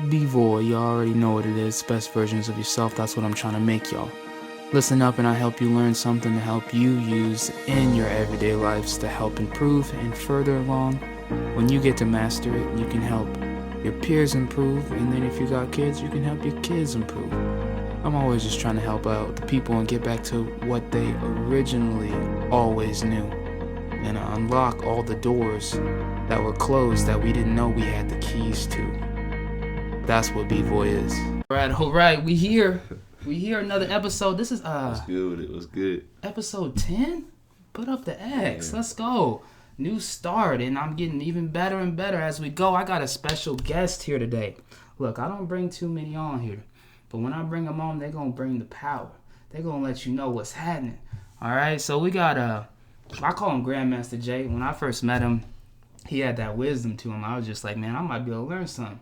boy, B-voy. You already know what it is. Best versions of yourself. That's what I'm trying to make y'all. Listen up and I help you learn something to help you use in your everyday lives to help improve and further along. When you get to master it, you can help your peers improve, and then if you got kids, you can help your kids improve. I'm always just trying to help out the people and get back to what they originally always knew, and unlock all the doors that were closed that we didn't know we had the keys to. That's what B-voy is. All right, we here. Another episode. This is What's good? It was good. Episode 10? Put up the X. Let's go. New start, and I'm getting even better and better as we go. I got a special guest here today. Look, I don't bring too many on here, but when I bring them on, they're going to bring the power. They're going to let you know what's happening. All right, so we got I call him Grandmaster Jay. When I first met him, he had that wisdom to him. I was just like, man, I might be able to learn something.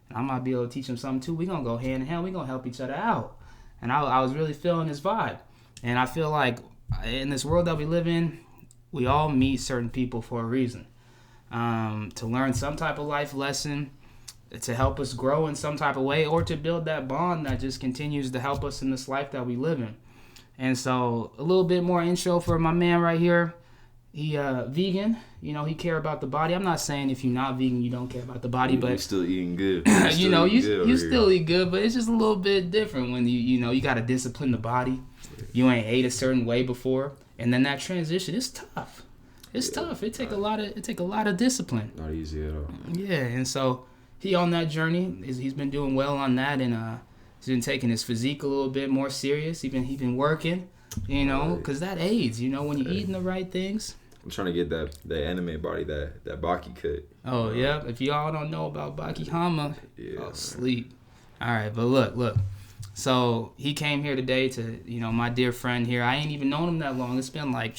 And I might be able to teach him something too. We're going to go hand in hand. We're going to help each other out. And I was really feeling his vibe. And I feel like in this world that we live in, we all meet certain people for a reason. To learn some type of life lesson, to help us grow in some type of way, or to build that bond that just continues to help us in this life that we live in. And so a little bit more intro for my man right here. He vegan, he care about the body. I'm not saying if you're not vegan, you don't care about the body, but you're still eating good. you still eat good, but it's just a little bit different when you got to discipline the body. You ain't ate a certain way before, and then that transition is tough. It's tough. It take a lot of discipline. Not easy at all. Yeah, and so he on that journey. He's been doing well on that, and he's been taking his physique a little bit more serious. He been working, because that aids. When you're eating the right things. I'm trying to get that anime body, that Baki cut. Oh, yeah. If y'all don't know about Baki Hama, sleep. All right, but look. So he came here today to, my dear friend here. I ain't even known him that long. It's been like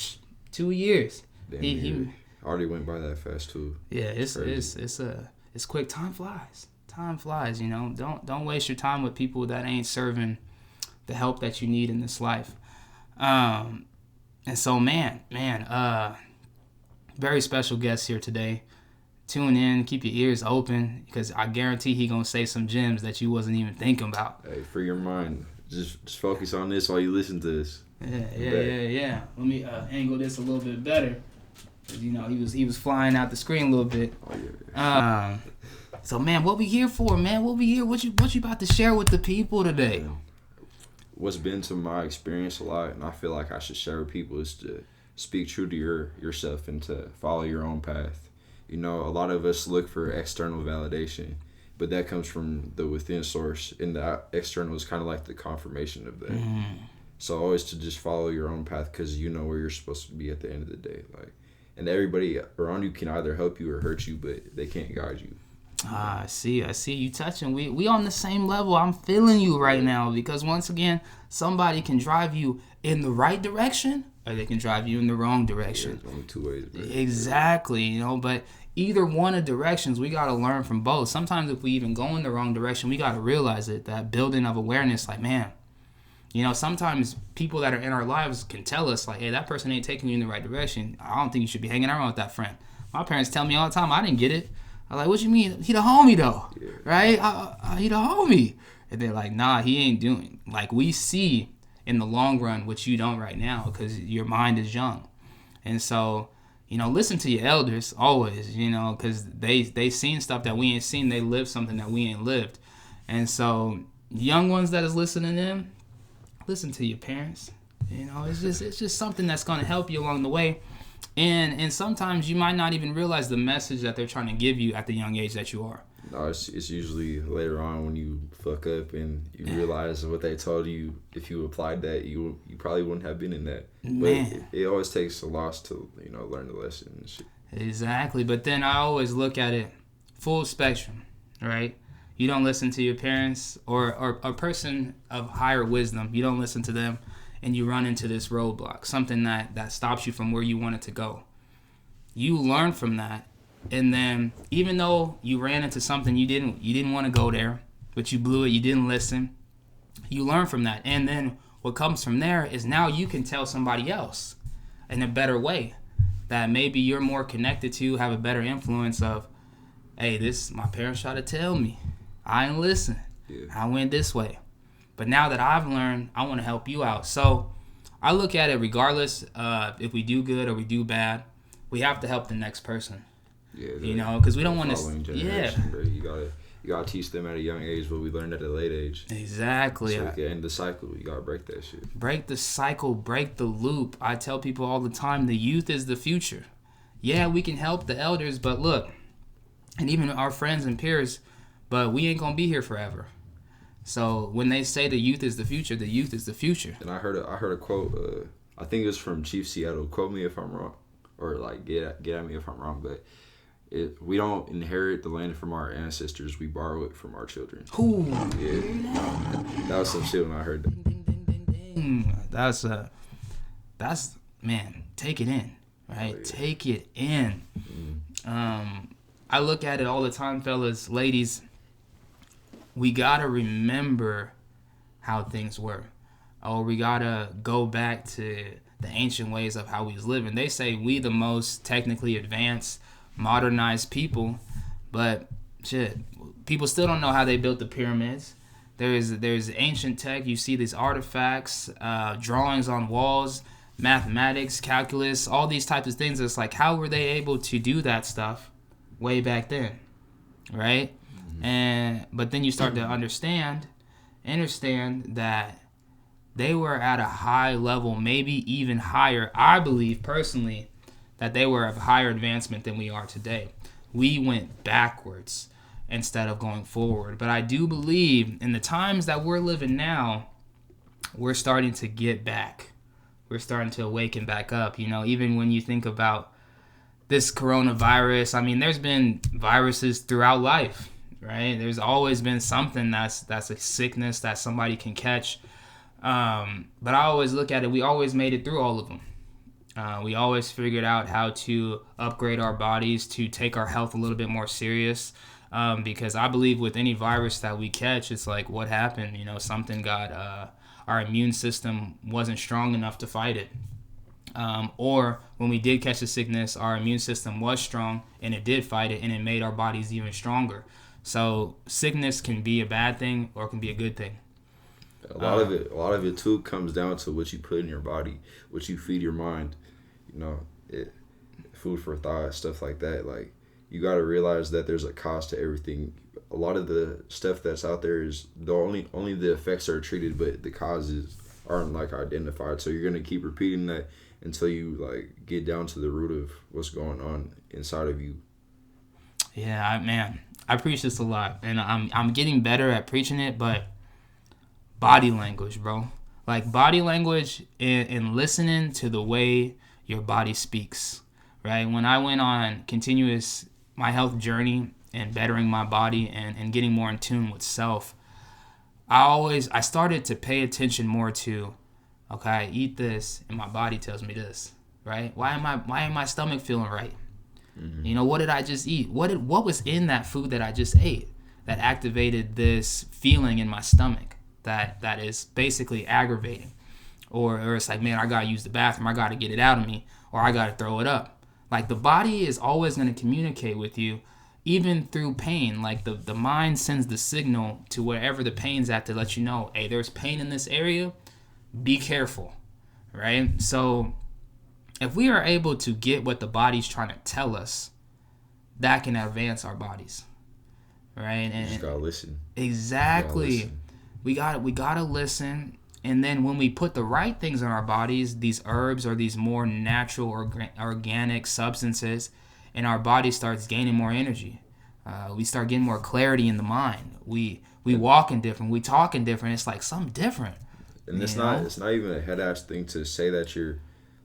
2 years. Damn, he already went by that fast too. Yeah, it's quick. Time flies. Don't waste your time with people that ain't serving the help that you need in this life. And so, man, very special guest here today. Tune in, keep your ears open, because I guarantee he gonna say some gems that you wasn't even thinking about. Hey, free your mind. Just focus on this while you listen to this. Yeah. Let me angle this a little bit better, because he was flying out the screen a little bit. Oh yeah. So man, what we here for, man? What you about to share with the people today? What's been to my experience a lot, and I feel like I should share with people, is to speak true to yourself and to follow your own path. A lot of us look for external validation, but that comes from the within source, and the external is kind of like the confirmation of that. So always to just follow your own path, because you know where you're supposed to be at the end of the day. And everybody around you can either help you or hurt you, but they can't guide you. I see you touching. We on the same level. I'm feeling you right now, because once again, somebody can drive you in the right direction, or they can drive you in the wrong direction. There's only two ways. Bro. Exactly, but either one of directions, we got to learn from both. Sometimes if we even go in the wrong direction, we got to realize it, that building of awareness, like, man, sometimes people that are in our lives can tell us, like, hey, that person ain't taking you in the right direction. I don't think you should be hanging around with that friend. My parents tell me all the time, I didn't get it. I'm like, what you mean? He the homie, though, right? He the homie. And they're like, nah, he ain't doing. Like, we see in the long run what you don't right now, because your mind is young. And so, listen to your elders always, because they seen stuff that we ain't seen. They lived something that we ain't lived. And so, young ones that is listening in, listen to your parents. It's just something that's going to help you along the way. And sometimes you might not even realize the message that they're trying to give you at the young age that you are. No, it's usually later on when you fuck up and you realize what they told you. If you applied that, you probably wouldn't have been in that. Man. But it always takes a loss to learn the lesson and shit. Exactly. But then I always look at it full spectrum, right? You don't listen to your parents or a person of higher wisdom. You don't listen to them, and you run into this roadblock, something that stops you from where you want it to go. You learn from that, and then even though you ran into something you didn't want to go there, but you blew it, you didn't listen, you learn from that. And then what comes from there is now you can tell somebody else in a better way that maybe you're more connected to, have a better influence of, hey, this my parents try to tell me. I ain't listen. Yeah. I went this way. But now that I've learned, I want to help you out. So I look at it regardless if we do good or we do bad, we have to help the next person. Yeah, you know, because we don't want to. Yeah. Bro. You gotta teach them at a young age what we learned at a late age. Exactly. So we can end the cycle. You gotta break that shit. Break the cycle. Break the loop. I tell people all the time, the youth is the future. Yeah, we can help the elders, but look, and even our friends and peers, but we ain't gonna be here forever. So when they say the youth is the future, the youth is the future. And I heard a quote. I think it was from Chief Seattle. Quote me if I'm wrong, or like get at me if I'm wrong. But we don't inherit the land from our ancestors. We borrow it from our children. Ooh. Yeah. That was some shit when I heard that. Ding, ding, ding, ding, ding. That's man. Take it in, right? Oh, yeah. Take it in. I look at it all the time, fellas, ladies. We gotta remember how things were. Or we gotta go back to the ancient ways of how we was living. They say we the most technically advanced, modernized people, but shit, people still don't know how they built the pyramids. There's ancient tech. You see these artifacts, drawings on walls, mathematics, calculus, all these types of things. It's like, how were they able to do that stuff way back then, right? But then you start to understand that they were at a high level, maybe even higher. I believe personally that they were of higher advancement than we are today. We went backwards instead of going forward. But I do believe in the times that we're living now, we're starting to get back. We're starting to awaken back up. You know, even when you think about this coronavirus, I mean, there's been viruses throughout life. Right? There's always been something that's a sickness that somebody can catch. But I always look at it, we always made it through all of them. We always figured out how to upgrade our bodies, to take our health a little bit more serious. Because I believe with any virus that we catch, it's like, what happened? You know, something got, our immune system wasn't strong enough to fight it. Or when we did catch the sickness, our immune system was strong and it did fight it and it made our bodies even stronger. So sickness can be a bad thing or it can be a good thing. A lot of it too comes down to what you put in your body, what you feed your mind. You know, food for thought, stuff like that. Like, you got to realize that there's a cost to everything. A lot of the stuff that's out there is only the effects are treated, but the causes aren't like identified. So you're gonna keep repeating that until you like get down to the root of what's going on inside of you. Yeah, I preach this a lot, and I'm getting better at preaching it, but body language, bro. Like, body language and listening to the way your body speaks, right? When I went on my health journey and bettering my body and getting more in tune with self, I started to pay attention more to, okay, I eat this and my body tells me this, right? Why am my stomach feeling right? Mm-hmm. You know, what did I just eat? What was in that food that I just ate that activated this feeling in my stomach that is basically aggravating? Or it's like, man, I gotta use the bathroom, I gotta get it out of me, or I gotta throw it up. Like, the body is always gonna communicate with you, even through pain. Like, the mind sends the signal to wherever the pain's at to let you know, hey, there's pain in this area, be careful, right? So if we are able to get what the body's trying to tell us, that can advance our bodies, right? And you just gotta listen. Exactly. We gotta listen. And then when we put the right things in our bodies, these herbs or these more natural organic substances, and our body starts gaining more energy. We start getting more clarity in the mind. We walking different. We talking different. It's like something different. And it's not even a head ass thing to say that you're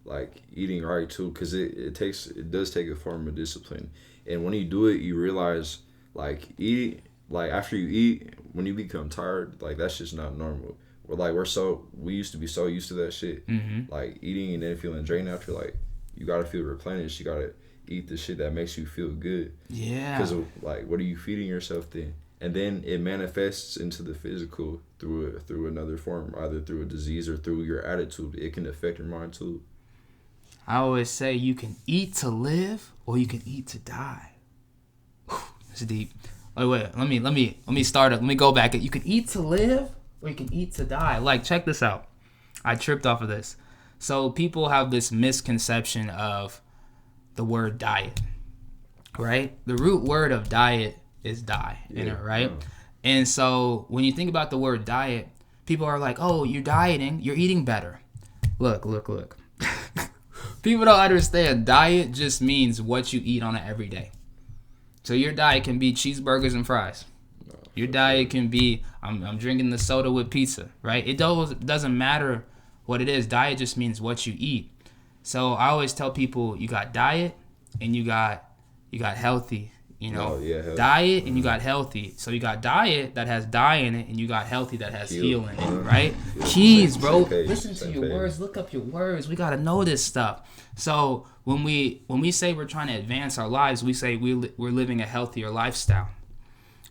like eating right too, because it does take a form of discipline. And when you do it, you realize like after you eat, when you become tired, like that's just not normal. We used to be so used to that shit. Mm-hmm. Like eating and then feeling drained after, like you gotta feel replenished. You gotta eat the shit that makes you feel good. Yeah. Because like, what are you feeding yourself then? And then it manifests into the physical through another form, either through a disease or through your attitude. It can affect your mind too. I always say you can eat to live or you can eat to die. It's deep. wait. Let me start it. Let me go back. You can eat to live, or you can eat to die. Like, check this out. I tripped off of this. So people have this misconception of the word diet, right? The root word of diet is die, right? Yeah. And so when you think about the word diet, people are like, oh, you're dieting, you're eating better. Look. People don't understand. Diet just means what you eat on an everyday. So your diet can be cheeseburgers and fries. Your diet can be, I'm drinking the soda with pizza, right? It doesn't matter what it is. Diet just means what you eat. So I always tell people, you got diet and you got healthy. Diet and you got healthy. So you got diet that has die in it, and you got healthy that has heal in it, right? Keys, bro. Listen to your words. Look up your words. We gotta know this stuff. So when we say we're trying to advance our lives, we say we're living a healthier lifestyle,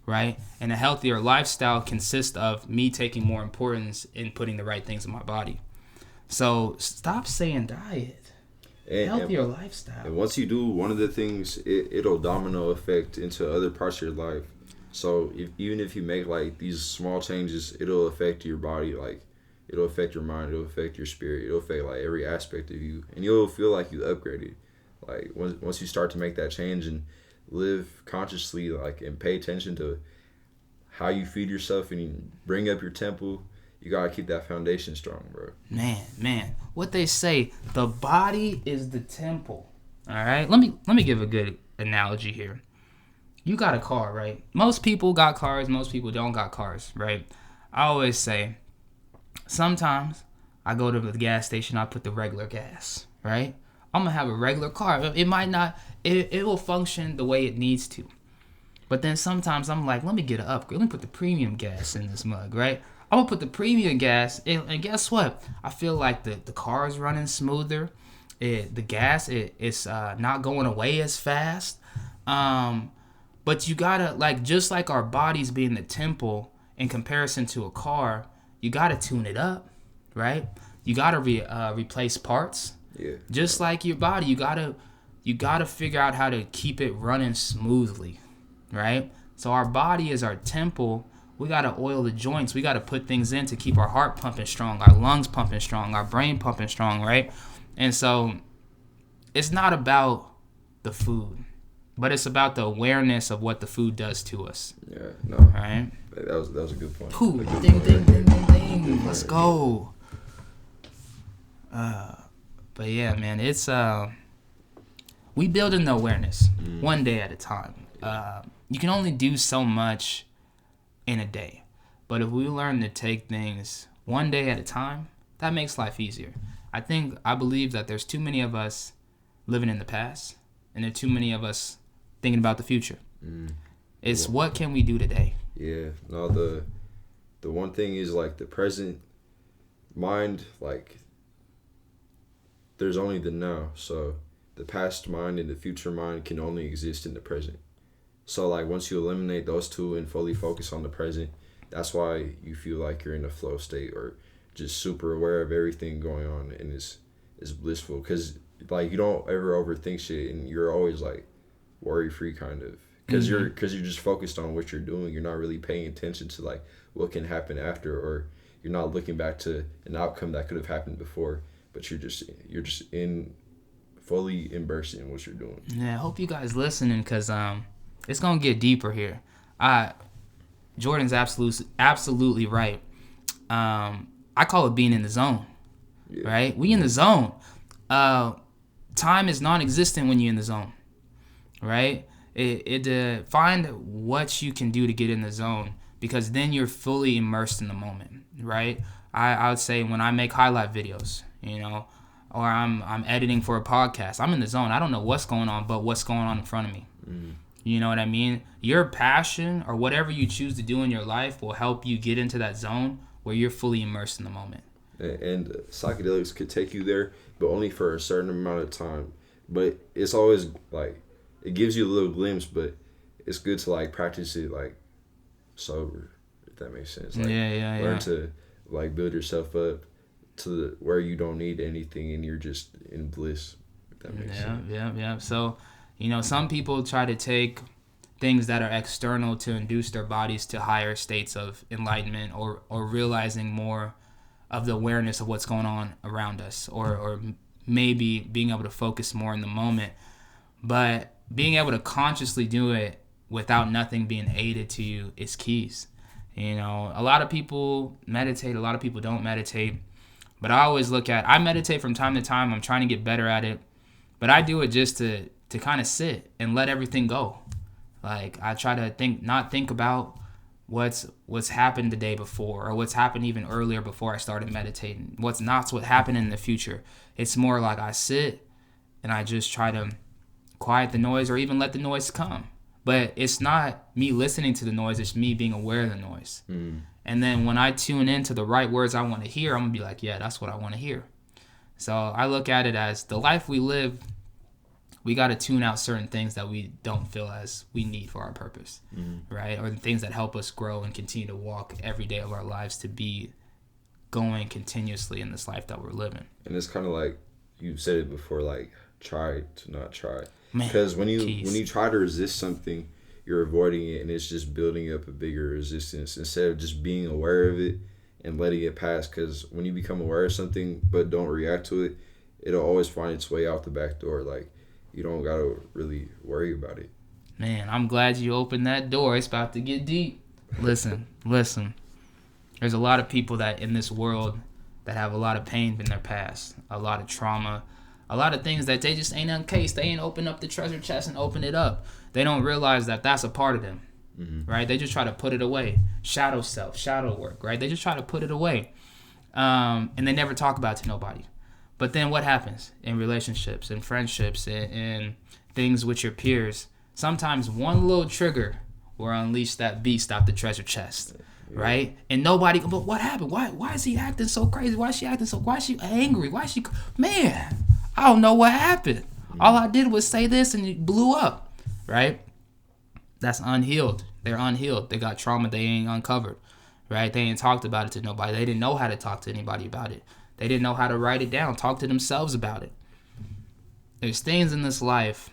right? And a healthier lifestyle consists of me taking more importance in putting the right things in my body. So stop saying diet. Healthier lifestyle. And once you do one of the things, it'll domino effect into other parts of your life. So even if you make like these small changes, it'll affect your body. Like it'll affect your mind. It'll affect your spirit. It'll affect like every aspect of you, and you'll feel like you upgraded. Like once you start to make that change and live consciously, like, and pay attention to how you feed yourself and you bring up your temple. You gotta keep that foundation strong, bro. Man, what they say, the body is the temple. All right, let me give a good analogy here. You got a car, right? Most people got cars. Most people don't got cars, right? I always say, sometimes I go to the gas station, I put the regular gas, right? I'm gonna have a regular car. It might not. It will function the way it needs to. But then sometimes I'm like, let me get an upgrade. Let me put the premium gas in this mug, right? I'm gonna put the premium gas in, and guess what? I feel like the car is running smoother. The gas it's not going away as fast. But you gotta, like, just like our bodies being the temple in comparison to a car, you gotta tune it up, right? You gotta replace parts. Yeah. Just like your body, you gotta figure out how to keep it running smoothly, right? So our body is our temple. We got to oil the joints. We got to put things in to keep our heart pumping strong, our lungs pumping strong, our brain pumping strong, right? And so it's not about the food, but it's about the awareness of what the food does to us. Yeah, no. Right? That was a good point. Ooh, ding. Let's go. But yeah, man, it's we building the awareness one day at a time. You can only do so much in a day, but if we learn to take things one day at a time, that makes life easier. I believe that there's too many of us living in the past, and there are too many of us thinking about the future. It's what can we do today? Yeah, no, the one thing is, like, the present mind, like, there's only the now. So the past mind and the future mind can only exist in the present. So, like, once you eliminate those two and fully focus on the present, that's why you feel like you're in a flow state or just super aware of everything going on, and it's blissful. Because, like, you don't ever overthink shit, and you're always, like, worry-free kind of. Because you're just focused on what you're doing. You're not really paying attention to, like, what can happen after, or you're not looking back to an outcome that could have happened before. But you're just fully immersed in what you're doing. Yeah, I hope you guys listening, because it's gonna get deeper here. Jordan's absolutely right. I call it being in the zone. Yeah. Right? We in the zone. Time is non-existent when you're in the zone. Right? Find what you can do to get in the zone, because then you're fully immersed in the moment. Right? I would say when I make highlight videos, or I'm editing for a podcast, I'm in the zone. I don't know what's going on, but what's going on in front of me. You know what I mean? Your passion or whatever you choose to do in your life will help you get into that zone where you're fully immersed in the moment. And psychedelics could take you there, but only for a certain amount of time. But it's always, like, it gives you a little glimpse, but it's good to, like, practice it, like, sober, if that makes sense. Like, learn to, like, build yourself up to where you don't need anything and you're just in bliss, if that makes sense. Yeah. So, some people try to take things that are external to induce their bodies to higher states of enlightenment or realizing more of the awareness of what's going on around us, or maybe being able to focus more in the moment. But being able to consciously do it without nothing being aided to you is keys. You know, a lot of people meditate, a lot of people don't meditate. But I always I meditate from time to time. I'm trying to get better at it. But I do it just to kind of sit and let everything go. Like, I try to not think about what's happened the day before or what's happened even earlier before I started meditating. What happened in the future. It's more like I sit and I just try to quiet the noise or even let the noise come. But it's not me listening to the noise. It's me being aware of the noise. And then when I tune into the right words I want to hear, I'm going to be like, yeah, that's what I want to hear. So I look at it as the life we live, we got to tune out certain things that we don't feel as we need for our purpose, right? Or the things that help us grow and continue to walk every day of our lives to be going continuously in this life that we're living. And it's kind of like you said it before, like try to not try. Man, because when you try to resist something, you're avoiding it, and it's just building up a bigger resistance instead of just being aware of it and letting it pass. Because when you become aware of something but don't react to it, it'll always find its way out the back door. Like, you don't gotta really worry about it. Man, I'm glad you opened that door. It's about to get deep. Listen. There's a lot of people that in this world that have a lot of pain in their past, a lot of trauma, a lot of things that they just ain't uncased. They ain't open up the treasure chest and open it up. They don't realize that that's a part of them, right? They just try to put it away. Shadow self, shadow work, right? They just try to put it away, and they never talk about it to nobody. But then what happens in relationships and friendships and things with your peers? Sometimes one little trigger will unleash that beast out the treasure chest, right? And nobody, but what happened? Why is he acting so crazy? Why is she angry? Man, I don't know what happened. All I did was say this and it blew up, right? That's unhealed. They're unhealed. They got trauma they ain't uncovered, right? They ain't talked about it to nobody. They didn't know how to talk to anybody about it. They didn't know how to write it down, talk to themselves about it. There's things in this life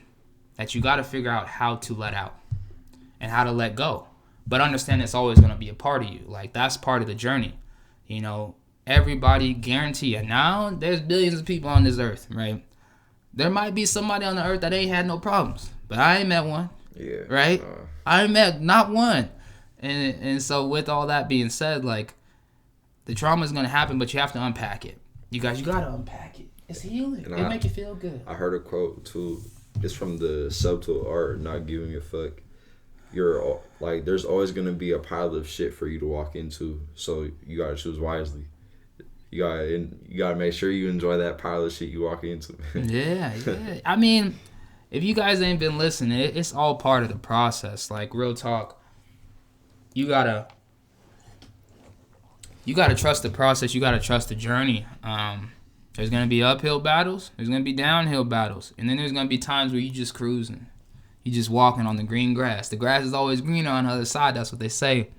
that you got to figure out how to let out and how to let go. But understand it's always going to be a part of you. Like, that's part of the journey. You know, everybody, guarantee you. Now, there's billions of people on this earth, right? There might be somebody on the earth that ain't had no problems, but I ain't met one, right? I ain't met not one. And so with all that being said, like, the trauma is going to happen, but you have to unpack it. You got to unpack it. It's healing. It make you feel good. I heard a quote, too. It's from the subtle art of not giving a fuck. You're like, there's always going to be a pile of shit for you to walk into, so you got to choose wisely. You gotta make sure you enjoy that pile of shit you walk into. Yeah. I mean, if you guys ain't been listening, it's all part of the process. Like, real talk. You gotta trust the process. You gotta trust the journey. There's gonna be uphill battles. There's gonna be downhill battles, and then there's gonna be times where you just cruising. You just walking on the green grass. The grass is always greener on the other side. That's what they say.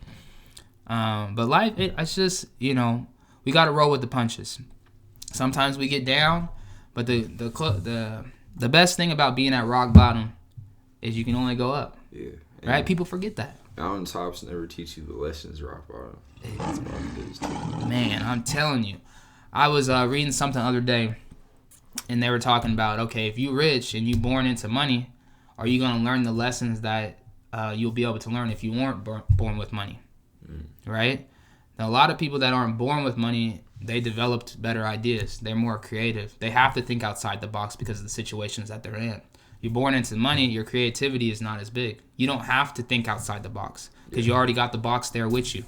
But life, it's just, you know, we gotta roll with the punches. Sometimes we get down, but the best thing about being at rock bottom is you can only go up. Yeah. Right? People forget that. Mountaintops never teach you the lessons rock bottom. That's what it is too. Man, I'm telling you. I was reading something the other day, and they were talking about, okay, if you're rich and you're born into money, are you going to learn the lessons that you'll be able to learn if you weren't born with money? Right? Now, a lot of people that aren't born with money, they developed better ideas. They're more creative. They have to think outside the box because of the situations that they're in. You're born into money, your creativity is not as big. You don't have to think outside the box because you already got the box there with you.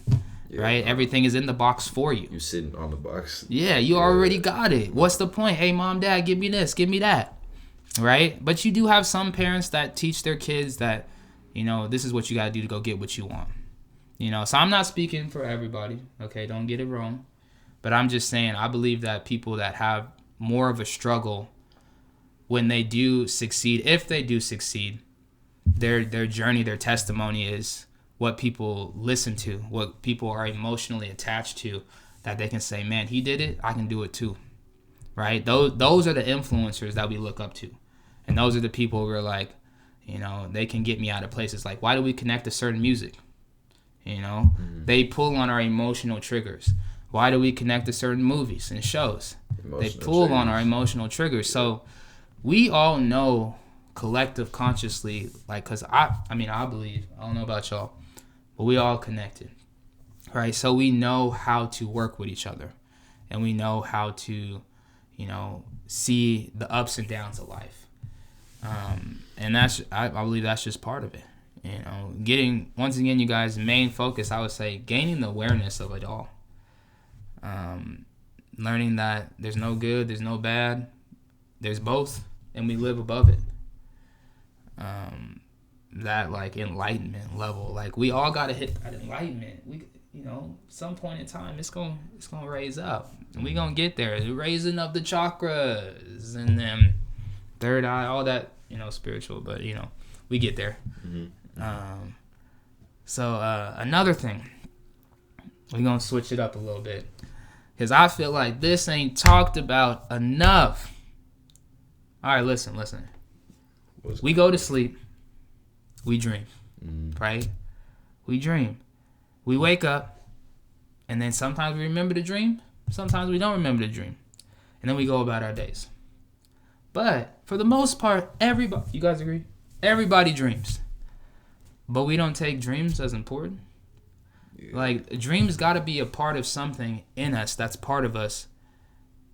Right? Everything is in the box for you. You're sitting on the box. Yeah, you already got it. What's the point? Hey, mom, dad, give me this, give me that. Right? But you do have some parents that teach their kids that, you know, this is what you got to do to go get what you want. You know, so I'm not speaking for everybody. Okay, don't get it wrong. But I'm just saying, I believe that people that have more of a struggle when they do succeed, if they do succeed, their journey, their testimony is what people listen to, what people are emotionally attached to, that they can say, man, he did it, I can do it too. Right? Those are the influencers that we look up to. And those are the people we're like, You know, they can get me out of places. Like, why do we connect to certain music? You know, they pull on our emotional triggers. Why do we connect to certain movies and shows? They pull on our emotional triggers. So we all know collective consciously, like, because I believe, I don't know about y'all, but we all connected, right? So we know how to work with each other, and we know how to, you know, see the ups and downs of life. And I believe that's just part of it. You know, getting, once again, you guys, main focus, I would say, gaining the awareness of it all. Learning that there's no good, there's no bad, there's both, and we live above it. That, like, enlightenment level, like, we all got to hit that enlightenment. We, you know, some point in time, it's gonna raise up, and we gonna get there. The raising of the chakras, and then third eye, all that, you know, spiritual, but, you know, we get there. So another thing, we're gonna switch it up a little bit, because I feel like this ain't talked about enough. All right, listen. We go to sleep, we dream, right? We dream. We wake up, and then sometimes we remember the dream, sometimes we don't remember the dream, and then we go about our days. But for the most part, everybody, you guys agree? Everybody dreams. But we don't take dreams as important. Yeah. Like, dreams got to be a part of something in us that's part of us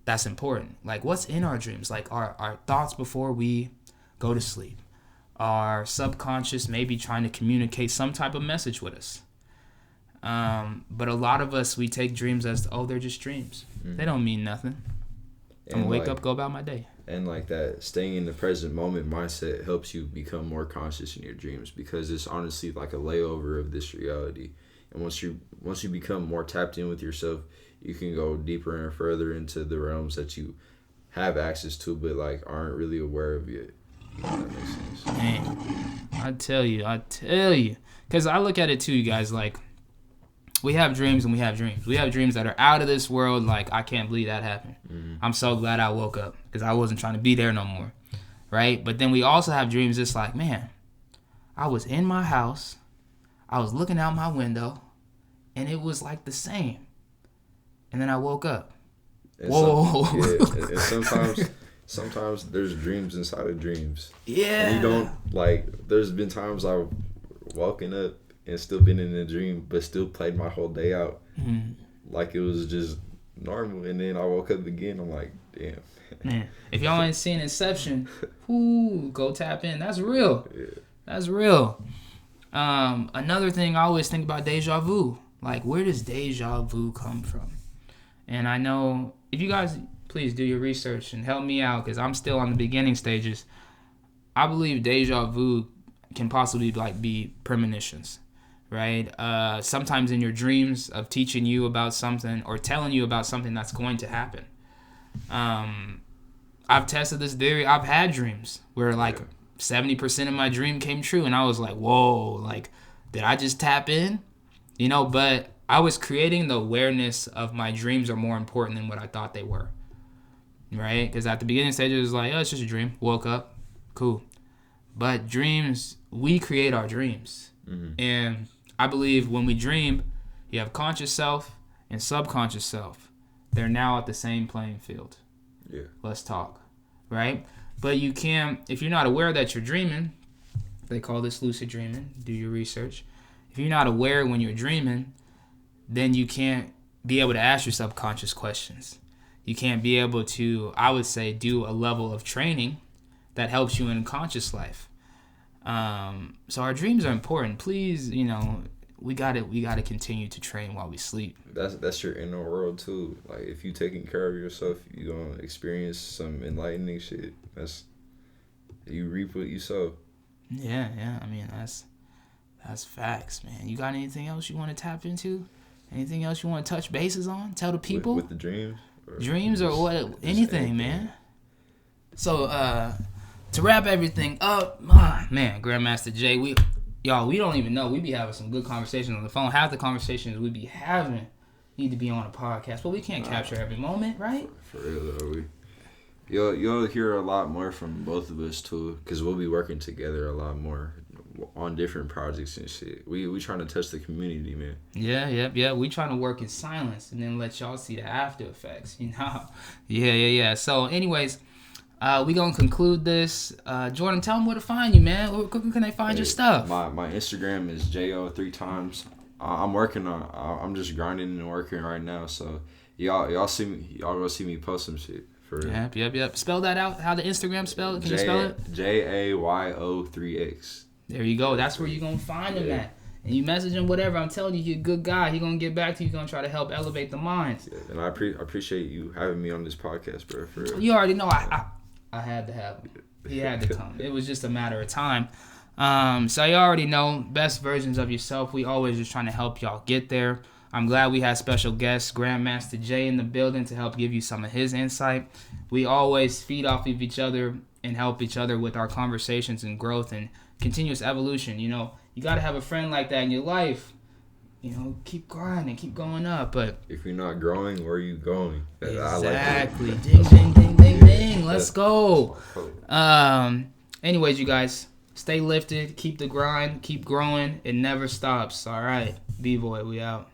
that's important. Like, what's in our dreams? Like, our thoughts before we go to sleep. Our subconscious maybe trying to communicate some type of message with us. But a lot of us, we take dreams as, oh, they're just dreams. They don't mean nothing. I'm going to wake up, go about my day. And like that staying in the present moment mindset helps you become more conscious in your dreams, because it's honestly like a layover of this reality. And once you become more tapped in with yourself, you can go deeper and further into the realms that you have access to but like aren't really aware of yet. You know, if that makes sense. Man, I tell you. Because I look at it too, you guys, like, we have dreams and we have dreams. We have dreams that are out of this world. Like, I can't believe that happened. I'm so glad I woke up, because I wasn't trying to be there no more. Right? But then we also have dreams that's like, man, I was in my house. I was looking out my window, and it was like the same. And then I woke up. And whoa. And sometimes there's dreams inside of dreams. Yeah. And you don't, like, there's been times I've woken up and still been in a dream, but still played my whole day out like it was just normal. And then I woke up again. I'm like, damn. Man, if y'all ain't seen Inception, go tap in. That's real. Yeah. That's real. Another thing, I always think about deja vu. Like, where does deja vu come from? And I know, if you guys, please do your research and help me out, because I'm still on the beginning stages. I believe deja vu can possibly, like, be premonitions. Right? Sometimes in your dreams of teaching you about something or telling you about something that's going to happen. I've tested this theory. I've had dreams where, like, 70% of my dream came true, and I was like, whoa, like, did I just tap in? You know, but I was creating the awareness of my dreams are more important than what I thought they were. Right? Because at the beginning stage, it was like, oh, it's just a dream. Woke up. Cool. But dreams, we create our dreams. And I believe when we dream, you have conscious self and subconscious self. They're now at the same playing field. Yeah. Let's talk. Right? But you can't, if you're not aware that you're dreaming, they call this lucid dreaming. Do your research. If you're not aware when you're dreaming, then you can't be able to ask your subconscious questions. You can't be able to, I would say, do a level of training that helps you in conscious life. So our dreams are important. Please, you know, we gotta continue to train while we sleep. That's your inner world too. Like, if you taking care of yourself, you gonna experience some enlightening shit. You reap what you sow. Yeah. I mean, that's facts, man. You got anything else you want to tap into? Anything else you want to touch bases on? Tell the people with the dreams. Dreams or what? Anything, man. So to wrap everything up, man, Grandmaster Jay, we don't even know. We be having some good conversations on the phone. Half the conversations we be having need to be on a podcast, but we can't capture every moment, right? For real though, You'll hear a lot more from both of us too, because we'll be working together a lot more on different projects and shit. We trying to touch the community, man. Yeah. We trying to work in silence and then let y'all see the after effects, you know? Yeah. So, anyways, we gonna conclude this. Jordan, tell them where to find you, man. Where can they find your stuff? My Instagram is jo3times. I'm just grinding and working right now. So y'all gonna see me post some shit. Yep. Spell that out. How the Instagram spell? Can you spell it? JAYO3X. There you go. That's where you're going to find him at. And you message him, whatever. I'm telling you, you're a good guy. He's going to get back to you. He's going to try to help elevate the minds. Yeah, and I appreciate you having me on this podcast, bro. For real. You already know I had to have him. He had to come. It was just a matter of time. So you already know, best versions of yourself. We always just trying to help y'all get there. I'm glad we had special guest Grandmaster Jay in the building to help give you some of his insight. We always feed off of each other and help each other with our conversations and growth and continuous evolution. You know, you got to have a friend like that in your life. You know, keep grinding, keep going up. But if you're not growing, where are you going? Exactly. Ding. Let's go. Anyways, you guys, stay lifted, keep the grind, keep growing. It never stops. All right. B-voy, we out.